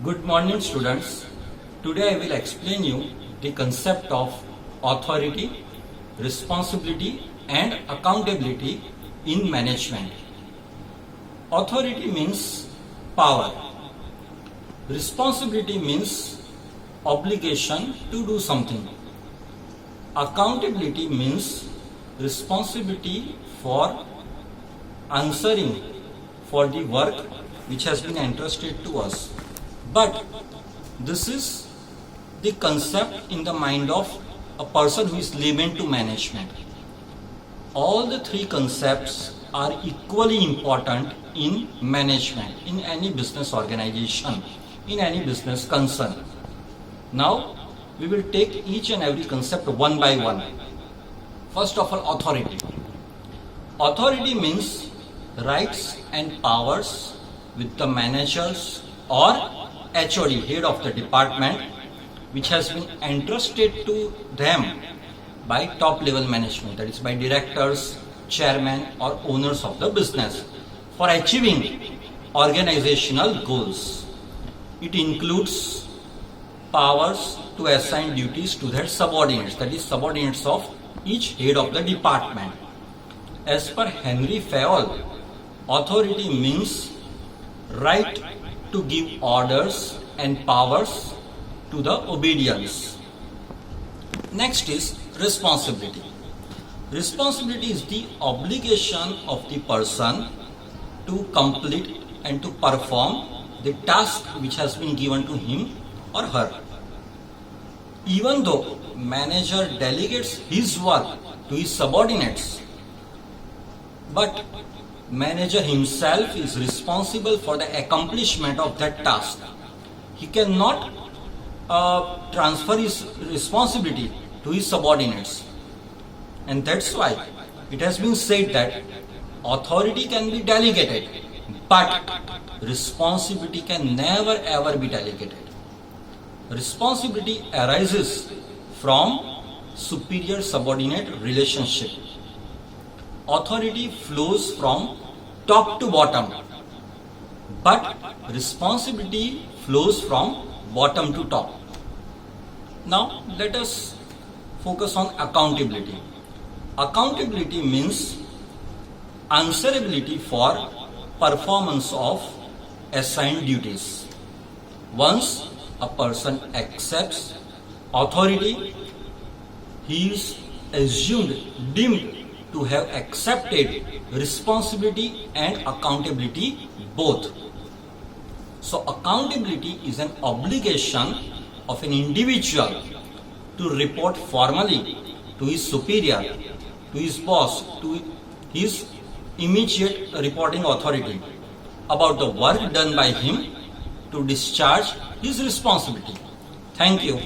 Good morning, students. Today I will explain you the concept of authority, responsibility and accountability in management. Authority means power. Responsibility means obligation to do something. Accountability means responsibility for answering for the work which has been entrusted to us. But this is the concept in the mind of a person who is layman to management. All the three concepts are equally important in management, in any business organization, in any business concern. Now, we will take each and every concept one by one. First of all, authority. Authority means rights and powers with the managers or HOD, head of the department, which has been entrusted to them by top level management, that is by directors, chairman or owners of the business for achieving organizational goals. It includes powers to assign duties to their subordinates, that is subordinates of each head of the department. As per Henry Fayol, authority means right to give orders and powers to the obedience. Next is responsibility. Responsibility is the obligation of the person to complete and to perform the task which has been given to him or her. Even though manager delegates his work to his subordinates, but manager himself is responsible for the accomplishment of that task. He cannot transfer his responsibility to his subordinates. And that's why it has been said that authority can be delegated, but responsibility can never ever be delegated. Responsibility arises from superior subordinate relationship. Authority flows from top to bottom, but responsibility flows from bottom to top. Now let us focus on accountability. Accountability means answerability for performance of assigned duties. Once a person accepts authority, he is deemed to have accepted responsibility and accountability both. So accountability is an obligation of an individual to report formally to his superior, to his boss, to his immediate reporting authority about the work done by him to discharge his responsibility. Thank you.